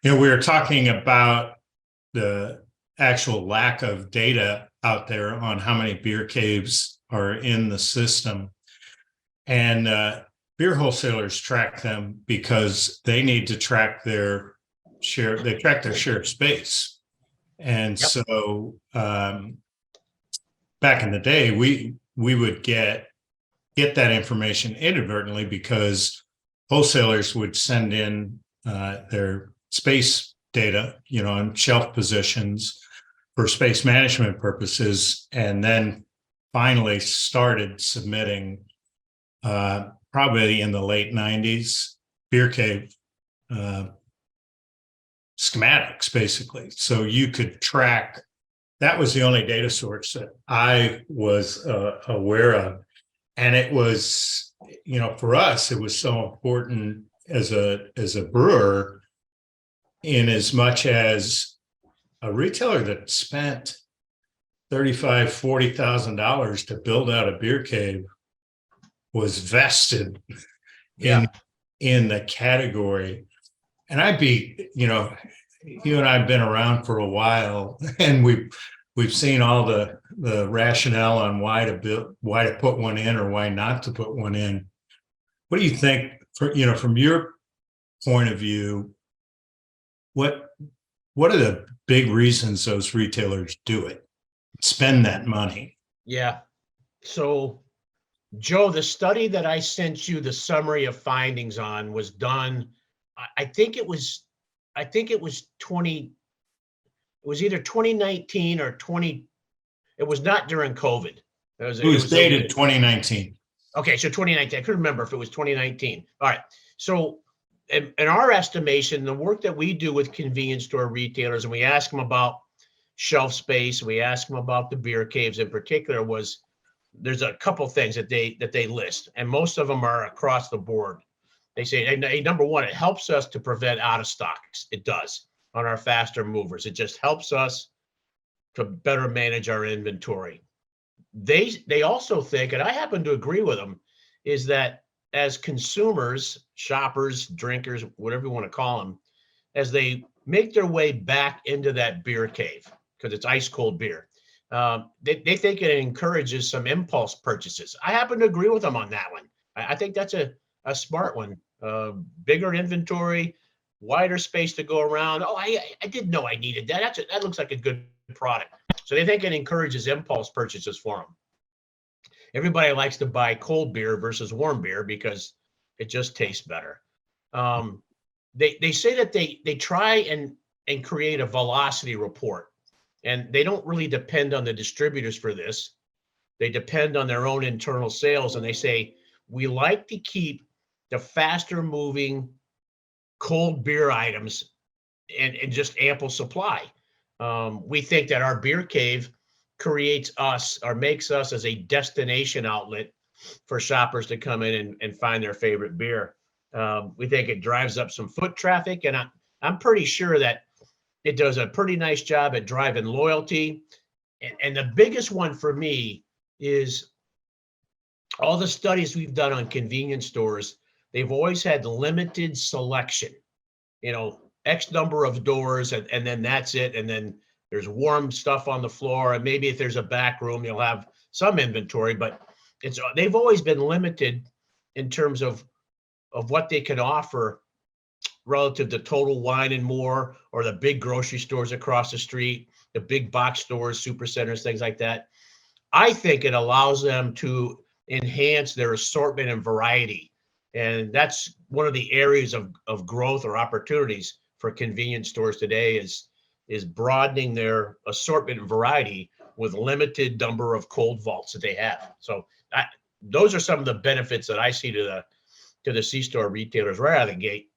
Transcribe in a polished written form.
We were talking about the actual lack of data out there on how many beer caves are in the system. And beer wholesalers track them because they need to track their share. They track their share of space. And Yep. so back in the day, we would get that information inadvertently because wholesalers would send in their space data, on shelf positions for space management purposes, and then finally started submitting probably in the late 90s beer cave schematics, basically. So you could track. That was the only data source that I was aware of. And it was, for us, it was so important as a brewer, in as much as a retailer that spent $35,000-$40,000 to build out a beer cave was vested in the category. And you and I've been around for a while, and we've seen all the rationale on why to put one in or why not to put one in. What do you think, from your point of view, what are the big reasons those retailers do it, spend that money? Yeah. So, Joe, the study that I sent you the summary of findings on was done. I think it was 20. It was either 2019 or 20. It was not during COVID. It was dated 2019. Okay, so 2019. I couldn't remember if it was 2019. All right. So in our estimation, the work that we do with convenience store retailers, and we ask them about shelf space, we ask them about the beer caves in particular, there's a couple things that they list, and most of them are across the board. They say, hey, number one, it helps us to prevent out of stocks. It does on our faster movers. It just helps us to better manage our inventory. They also think, and I happen to agree with them, is that as consumers, shoppers, drinkers, whatever you want to call them, as they make their way back into that beer cave, because it's ice cold beer, they think it encourages some impulse purchases. I happen to agree with them on that one. I think that's a smart one. Bigger inventory, wider space to go around. Oh, I didn't know I needed that. That looks like a good product. So they think it encourages impulse purchases for them. Everybody likes to buy cold beer versus warm beer because it just tastes better. They say that they try and create a velocity report, and they don't really depend on the distributors for this. They depend on their own internal sales, and they say, we like to keep the faster moving cold beer items and just ample supply. We think that our beer cave creates us or makes us as a destination outlet for shoppers to come in and find their favorite beer. We think it drives up some foot traffic, and I'm pretty sure that it does a pretty nice job at driving loyalty. And the biggest one for me is all the studies we've done on convenience stores. They've always had limited selection, X number of doors, and then that's it. And then there's warm stuff on the floor. And maybe if there's a back room, you'll have some inventory, but they've always been limited in terms of what they can offer relative to Total Wine and More, or the big grocery stores across the street, the big box stores, super centers, things like that. I think it allows them to enhance their assortment and variety. And that's one of the areas of growth or opportunities for convenience stores today is broadening their assortment and variety with limited number of cold vaults that they have. So those are some of the benefits that I see to the C-store retailers right out of the gate.